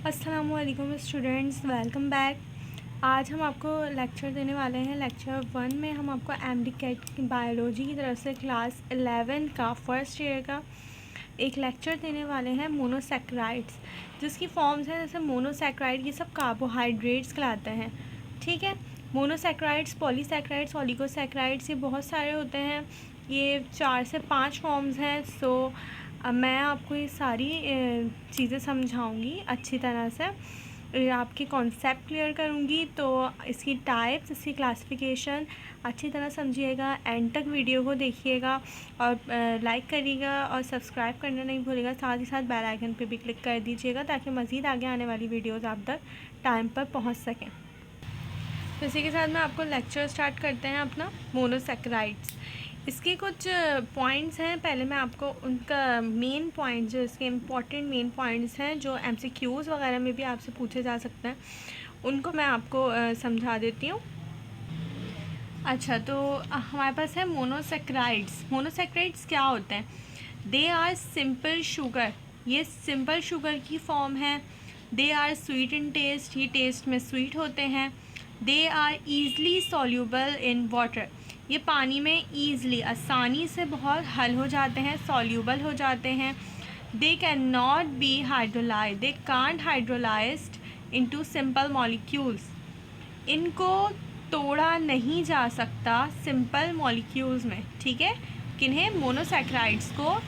अस्सलामुअलैकुम students, welcome back. आज हम आपको लेक्चर देने वाले हैं। लेक्चर 1 में हम आपको एमडी-कैट की बायोलॉजी की तरफ से क्लास 11 का फर्स्ट ईयर का एक लेक्चर देने वाले हैं, मोनोसैक्राइड्स, जिसकी फॉर्म्स हैं जैसे मोनोसैक्राइड, ये सब कार्बोहाइड्रेट्स कहलाते हैं। ठीक है, मोनोसैक्राइड्स, पॉलीसैक्राइड्स, ओलिगोसैक्राइड्स, ये बहुत सारे होते हैं। ये 4 से 5 फॉर्म्स हैं। सो अब मैं आपको ये सारी चीज़ें समझाऊंगी अच्छी तरह से, आपके कॉन्सेप्ट क्लियर करूंगी। तो इसकी टाइप्स, इसकी क्लासिफिकेशन अच्छी तरह समझिएगा, एंड तक वीडियो को देखिएगा और लाइक करिएगा और सब्सक्राइब करना नहीं भूलिएगा। साथ ही साथ बेल आइकन पे भी क्लिक कर दीजिएगा ताकि मज़ीद आगे आने वाली वीडियोज़ आप तक टाइम पर पहुँच सकें। तो इसी के साथ में आपको लेक्चर स्टार्ट करते हैं अपना मोनोसैक्राइड्स। इसके कुछ पॉइंट्स हैं। पहले मैं आपको उनका मेन पॉइंट, जो इसके इम्पॉर्टेंट मेन पॉइंट्स हैं, जो एमसीक्यूज़ वगैरह में भी आपसे पूछे जा सकते हैं, उनको मैं आपको समझा देती हूँ। अच्छा, तो हमारे पास है मोनोसैक्राइड्स। मोनोसैक्राइड्स क्या होते हैं? दे आर सिंपल शुगर, ये सिंपल शुगर की फॉर्म है। They are sweet in taste, ये टेस्ट में स्वीट होते हैं। They are easily soluble in water, ये पानी में ईज़ली, आसानी से बहुत हल हो जाते हैं, सॉल्यूबल हो जाते हैं। They can not be hydrolyse, they can't hydrolysed into simple molecules, इनको तोड़ा नहीं जा सकता सिंपल मॉलिक्यूल्स में। ठीक है, किन्हें? मोनोसैक्राइड्स को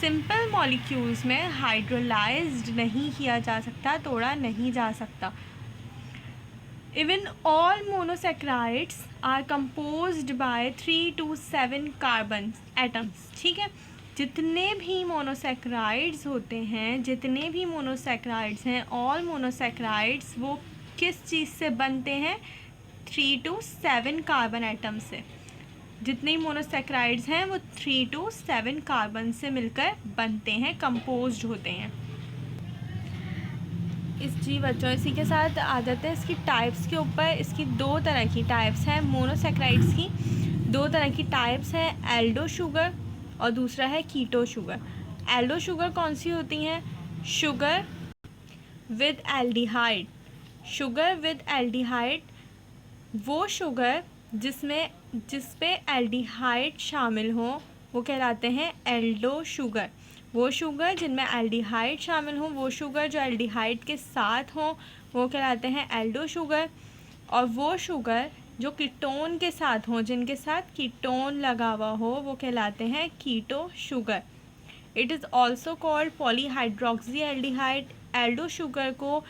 सिंपल मॉलिक्यूल्स में हाइड्रोलाइज्ड नहीं किया जा सकता, तोड़ा नहीं जा सकता। Even all monosaccharides are composed by 3 to 7 carbon atoms। ठीक है, जितने भी मोनोसैक्राइड्स होते हैं, जितने भी मोनोसैक्राइड्स हैं, ऑल मोनोसैक्राइड्स वो किस चीज़ से बनते हैं? 3 to 7 कार्बन एटम से। जितने मोनोसैक्राइड्स हैं वो 3 to 7 कार्बन से मिलकर बनते हैं, कंपोज्ड होते हैं। जी बच्चों, इसी के साथ आ जाते हैं इसकी टाइप्स के ऊपर। इसकी दो तरह की टाइप्स हैं मोनोसैक्राइड्स की। दो तरह की टाइप्स हैं, एल्डो शुगर और दूसरा है कीटो शुगर। एल्डो शुगर कौन सी होती हैं? Sugar with aldehyde. Sugar with aldehyde, वो शुगर जिस पे एल्डिहाइड शामिल हो वो कहलाते हैं एल्डो शुगर। वो शुगर जिनमें एल्डिहाइड शामिल हो, वो शुगर जो एल्डिहाइड के साथ हो, वो कहलाते हैं एल्डो शुगर। और वो शुगर जो कीटोन के साथ हो, जिनके साथ कीटोन लगा हुआ हो, वो कहलाते हैं keto sugar. It is also called polyhydroxy aldehyde. Aldo sugar को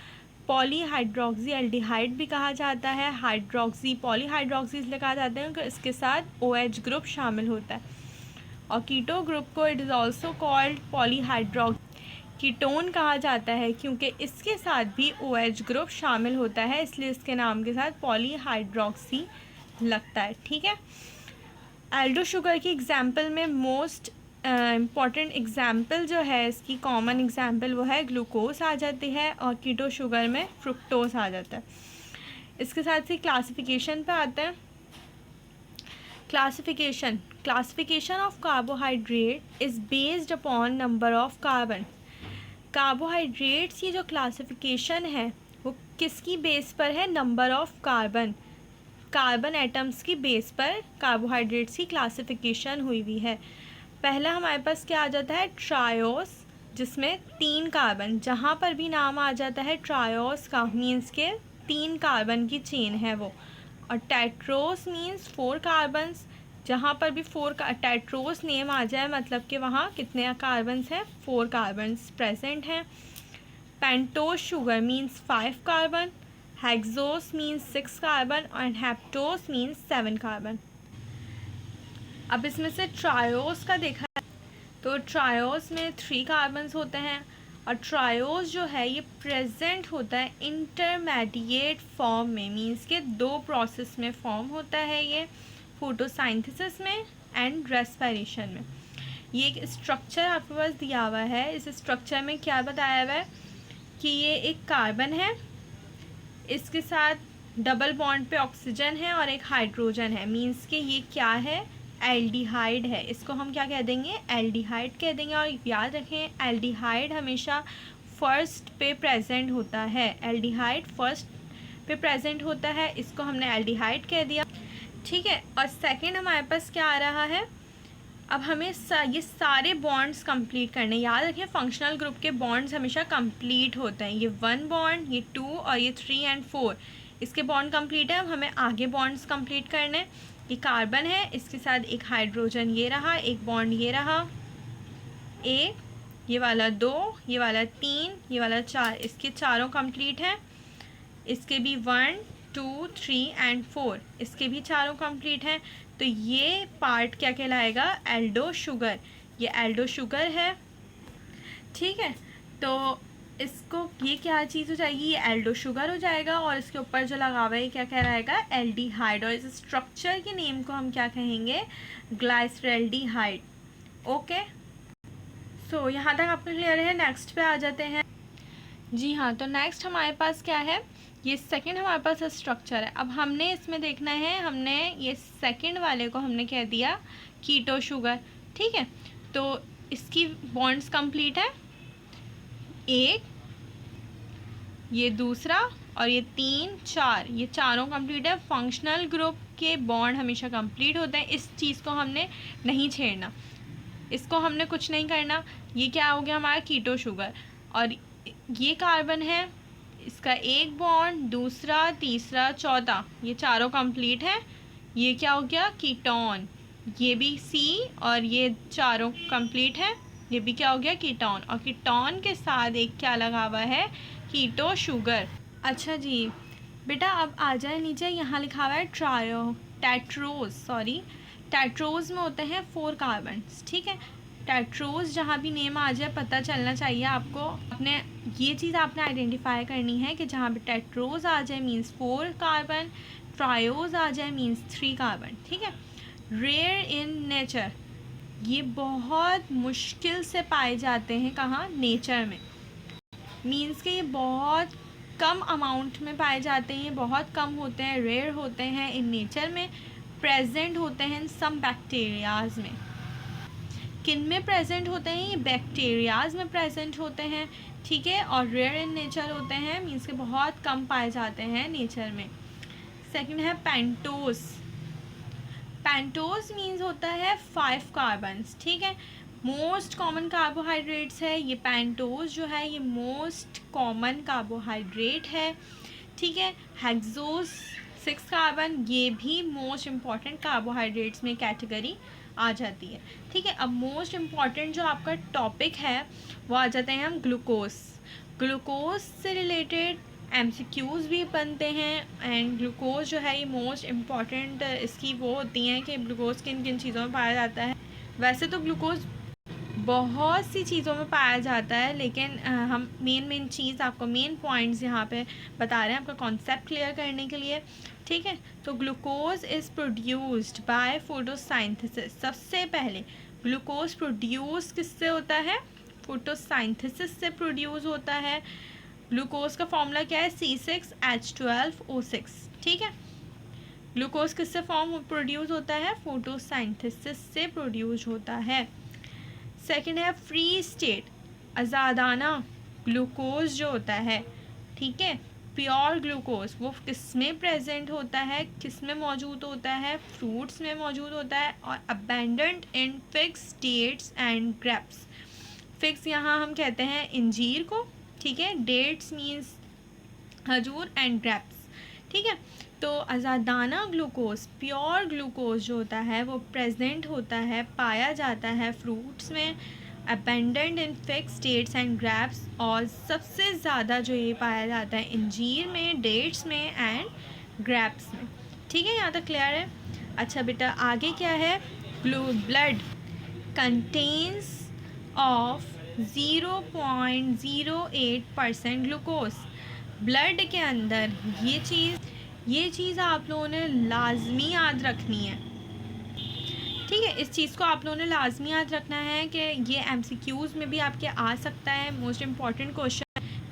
पॉलीहाइड्रोक्सी एल्डिहाइड भी कहा जाता है। हाइड्रोक्सी, पॉलीहाइड्रोक्सी इसलिए कहा जाता है क्योंकि इसके साथ OH ग्रुप शामिल होता है। और कीटो ग्रुप को it is also called polyhydroxy ketone कहा जाता है क्योंकि इसके साथ भी OH ग्रुप शामिल होता है, इसलिए इसके नाम के साथ पॉलीहाइड्रोक्सी लगता है। ठीक है, एल्डो शुगर की एग्जाम्पल में मोस्ट इम्पॉर्टेंट एग्जाम्पल जो है, इसकी कॉमन एग्जाम्पल, वो है ग्लूकोज आ जाती है, और कीटो शुगर में फ्रुक्टोज आ जाता है। इसके साथ ही क्लासिफिकेशन पे आते हैं। Classification of carbohydrate is based upon number of carbon. Carbohydrates की जो क्लासिफिकेशन है वो किसकी बेस पर है? Number of carbon, carbon atoms की बेस पर कार्बोहाइड्रेट्स की क्लासिफिकेशन हुई है। पहला हमारे पास क्या आ जाता है? ट्रायोस, जिसमें 3 कार्बन, जहाँ पर भी नाम आ जाता है ट्रायोस का, मीन्स के 3 कार्बन की चेन है वो। और टेट्रोस मीन्स 4 कार्बन्स, जहाँ पर भी टेट्रोस नेम आ जाए मतलब कि वहाँ कितने कार्बन्स हैं? 4 कार्बन्स प्रेजेंट हैं। Pentose sugar means 5 carbon, hexose means 6 carbon और हेप्टोस मीन्स 7 कार्बन। अब इसमें से ट्रायोस का देखा है तो ट्रायोस में 3 कार्बन्स होते हैं। और ट्रायोस जो है ये प्रेजेंट होता है इंटरमीडिएट फॉर्म में, मींस के 2 प्रोसेस में फॉर्म होता है ये, फोटोसिंथेसिस में एंड रेस्पिरेशन में। ये एक स्ट्रक्चर आपके पास दिया हुआ है। इस स्ट्रक्चर में क्या बताया हुआ है कि ये एक कार्बन है, इसके साथ डबल बॉन्ड पे ऑक्सीजन है और एक हाइड्रोजन है, मींस के ये क्या है? एल्डिहाइड है। इसको हम क्या कह देंगे? एल्डिहाइड कह देंगे। और याद रखें, एल्डिहाइड हमेशा फर्स्ट पे प्रेजेंट होता है, एल्डिहाइड फर्स्ट पे प्रेजेंट होता है, इसको हमने एल्डिहाइड कह दिया, ठीक है। और सेकंड हमारे पास क्या आ रहा है, अब हमें ये सारे बॉन्ड्स कंप्लीट करने, याद रखें फंक्शनल ग्रुप के बॉन्ड्स हमेशा कंप्लीट होते हैं, ये 1 बॉन्ड, ये 2 और ये 3 एंड 4, इसके बॉन्ड कंप्लीट है। अब हमें आगे बॉन्ड्स कंप्लीट करने, ये कार्बन है, इसके साथ एक हाइड्रोजन ये रहा, एक बॉन्ड ये रहा, एक, ये वाला 2, ये वाला 3, ये वाला 4, इसके चारों कंप्लीट हैं। इसके भी 1 2 3 एंड 4, इसके भी चारों कंप्लीट हैं। तो ये पार्ट क्या कहलाएगा, एल्डो शुगर, ये एल्डो शुगर है, ठीक है। तो इसको ये क्या चीज़ हो जाएगी, ये एल्डो शुगर हो जाएगा, और इसके ऊपर जो लगा हुआ है क्या कहलाएगा, एल्डिहाइड, और इस स्ट्रक्चर के नेम को हम क्या कहेंगे, ग्लाइसरल्डिहाइड। ओके, सो यहाँ तक आपको क्लियर है। नेक्स्ट पे आ जाते हैं। जी हाँ, तो नेक्स्ट हमारे पास क्या है, ये सेकंड हमारे पास स्ट्रक्चर है। अब हमने इसमें देखना है, हमने ये सेकंड वाले को हमने कह दिया कीटो शुगर, ठीक है। तो इसकी बॉन्ड्स कंप्लीट है, एक, ये दूसरा, और ये 3 4, ये चारों कंप्लीट है। फंक्शनल ग्रुप के बॉन्ड हमेशा कंप्लीट होते हैं, इस चीज़ को हमने नहीं छेड़ना, इसको हमने कुछ नहीं करना। ये क्या हो गया हमारा कीटो शुगर, और ये कार्बन है, इसका एक बॉन्ड, दूसरा, तीसरा, चौथा, ये चारों कंप्लीट है। ये क्या हो गया, कीटोन, ये भी सी, और ये चारों कंप्लीट है, ये भी क्या हो गया, कीटोन, और कीटोन के साथ एक क्या लगा हुआ है, कीटो शुगर। अच्छा जी बेटा, अब आ जाए नीचे, यहाँ लिखा हुआ है टेट्रोज में होते हैं 4 कार्बन, ठीक है। टेट्रोज जहाँ भी नेम आ जाए पता चलना चाहिए आपको, अपने ये चीज़ आपने आइडेंटिफाई करनी है कि जहाँ भी टेट्रोज आ जाए मीन्स 4 कार्बन, ट्रायोज आ जाए मीन्स 3 कार्बन, ठीक है। रेयर इन नेचर, ये बहुत मुश्किल से पाए जाते हैं, कहाँ, नेचर में, मीन्स के ये बहुत कम अमाउंट में पाए जाते हैं, ये बहुत कम होते हैं, रेयर होते हैं इन नेचर में। प्रेजेंट होते हैं सम बैक्टीरियाज में, किन में प्रेजेंट होते हैं, ये बैक्टीरियाज में प्रेजेंट होते हैं, ठीक है। और रेयर इन नेचर होते हैं, मीन्स के बहुत कम पाए जाते हैं नेचर में। सेकंड है पेंटोज, पेंटोज मीन्स होता है 5 कार्बन्स, ठीक है। मोस्ट कॉमन कार्बोहाइड्रेट्स है ये, पेंटोज जो है ये मोस्ट कॉमन कार्बोहाइड्रेट है, ठीक है। हेक्सोज 6 कार्बन, ये भी मोस्ट इम्पॉर्टेंट कार्बोहाइड्रेट्स में कैटेगरी आ जाती है, ठीक है। अब मोस्ट इम्पॉर्टेंट जो आपका टॉपिक है वो आ जाते हैं हम ग्लूकोज। ग्लूकोज से रिलेटेड MCQs भी बनते हैं, एंड ग्लूकोज जो है ये मोस्ट इम्पॉर्टेंट इसकी वो होती हैं कि ग्लूकोज किन किन चीज़ों में पाया जाता है। वैसे तो ग्लूकोज बहुत सी चीज़ों में पाया जाता है, लेकिन हम मेन चीज़ आपको मेन पॉइंट्स यहाँ पे बता रहे हैं आपका कॉन्सेप्ट क्लियर करने के लिए, ठीक है। तो glucose is produced by photosynthesis. सबसे पहले ग्लूकोज प्रोड्यूस किससे होता है, फोटोसाइंथेसिस से प्रोड्यूस होता है। ग्लूकोज का फॉर्मूला क्या है, C6H12O6, ठीक है। ग्लूकोज किससे प्रोड्यूस होता है, फोटोसाइंथेसिस से प्रोड्यूस होता है। सेकेंड है फ्री स्टेट, आज़ादाना ग्लूकोज जो होता है, ठीक है। प्योर ग्लूकोज वो किस में प्रेजेंट होता है, किस में मौजूद होता है, फ्रूट्स में मौजूद होता है, और abundant in figs, dates and grapes. Figs यहाँ हम कहते हैं इंजीर को, ठीक है। डेट्स मीन्स खजूर एंड ग्रेप्स, ठीक है। तो आज़ादाना ग्लूकोज, प्योर ग्लूकोज जो होता है वो प्रेजेंट होता है, पाया जाता है फ्रूट्स में, abundant in figs, dates and grapes, और सबसे ज़्यादा जो ये पाया जाता है इंजीर में, डेट्स में एंड ग्रेप्स में, ठीक है। यहाँ तक क्लियर है। अच्छा बेटा आगे क्या है, blood contains of 0.08% glucose. Blood के अंदर ये चीज़ आप लोगों ने लाजमी याद रखनी है, ठीक है। इस चीज़ को आप लोगों ने लाजमी याद रखना है कि ये MCQs में भी आपके आ सकता है, मोस्ट इम्पॉर्टेंट क्वेश्चन,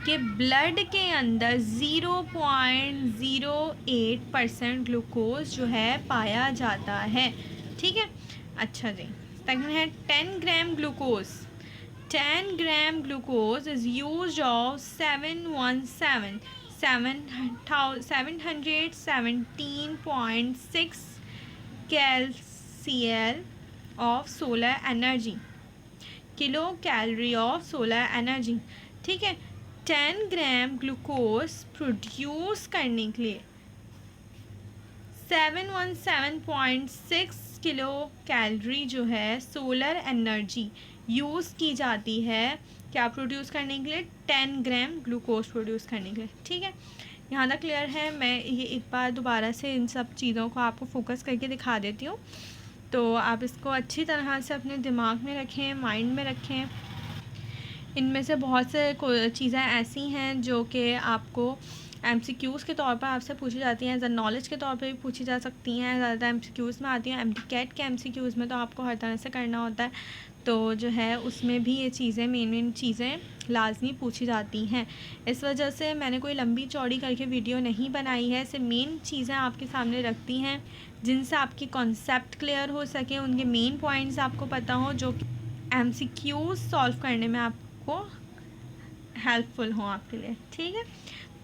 कि ब्लड के अंदर 0.08% ग्लूकोज जो है पाया जाता है, ठीक है। अच्छा जी, सेकंड है 10 gram glucose. 10 gram glucose is used of 717.6 kcal of solar energy, kilo calorie of solar energy. ठीक है, 10 ग्राम ग्लूकोज प्रोड्यूस करने के लिए 717.6 किलो कैलोरी जो है सोलर एनर्जी यूज़ की जाती है क्या प्रोड्यूस करने के लिए, 10 ग्राम ग्लूकोज प्रोड्यूस करने के लिए। ठीक है, यहाँ तक क्लियर है। मैं ये एक बार दोबारा से इन सब चीज़ों को आपको फोकस करके दिखा देती हूँ, तो आप इसको अच्छी तरह से अपने दिमाग में रखें, माइंड में रखें। इनमें से बहुत से चीज़ें ऐसी हैं जो कि आपको MCQs के तौर पर आपसे पूछी जाती हैं, एज अ नॉलेज के तौर पर भी पूछी जा सकती हैं, ज़्यादा MCQs में आती हैं। MCAT के MCQs में तो आपको हर तरह से करना होता है, तो जो है उसमें भी ये चीज़ें मेन चीज़ें लाजमी पूछी जाती हैं। इस वजह से मैंने कोई लंबी चौड़ी करके वीडियो नहीं बनाई है, सिर्फ मेन चीज़ें आपके सामने रखती हैं जिनसे आपकी कॉन्सेप्ट क्लियर हो सके, उनके मेन पॉइंट्स आपको पता हो, जो MCQs सॉल्व करने में आपको हेल्पफुल हो आपके लिए। ठीक है,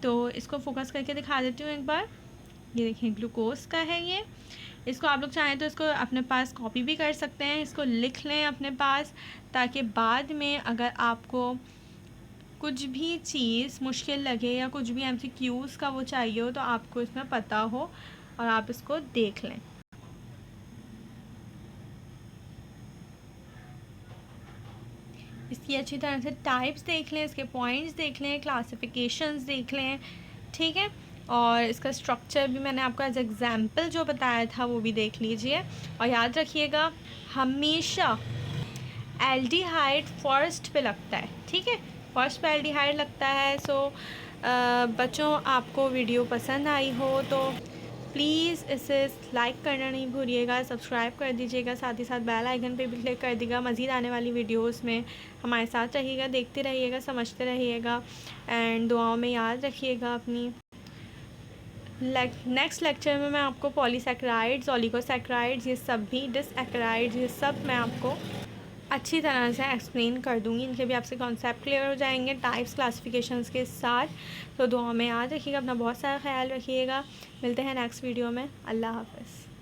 तो इसको फोकस करके दिखा देती हूँ एक बार। ये देखिए ग्लूकोज का है ये। इसको आप लोग चाहें तो इसको अपने पास कॉपी भी कर सकते हैं, इसको लिख लें अपने पास, ताकि बाद में अगर आपको कुछ भी चीज़ मुश्किल लगे या कुछ भी MCQs का वो चाहिए हो तो आपको इसमें पता हो और आप इसको देख लें। इसकी अच्छी तरह से टाइप्स देख लें, इसके पॉइंट्स देख लें, क्लासिफिकेशंस देख लें। ठीक है, और इसका स्ट्रक्चर भी मैंने आपको एज एग्जांपल जो बताया था वो भी देख लीजिए। और याद रखिएगा हमेशा एल्डिहाइड फर्स्ट पे लगता है। ठीक है, फर्स्ट पे एल्डिहाइड लगता है। सो बच्चों, आपको वीडियो पसंद आई हो तो प्लीज़ इसे लाइक करना नहीं भूलिएगा, सब्सक्राइब कर दीजिएगा, साथ ही साथ बेल आइकन पे भी क्लिक कर दीजिएगा। मज़ीद आने वाली वीडियोस में हमारे साथ रहिएगा, देखते रहिएगा, समझते रहिएगा, एंड दुआओं में याद रखिएगा अपनी। नेक्स्ट लेक्चर में मैं आपको पॉलीसैकेराइड्स, ओलिगोसैकेराइड्स, ये सब भी डिसएकेराइड्स, ये सब मैं आपको अच्छी तरह से एक्सप्लेन कर दूँगी। इनके भी आपसे कॉन्सेप्ट क्लियर हो जाएंगे टाइप्स क्लासिफिकेशंस के साथ। तो दुआ में याद रखिएगा, अपना बहुत सारा ख्याल रखिएगा। मिलते हैं नेक्स्ट वीडियो में। अल्लाह हाफ़िज़।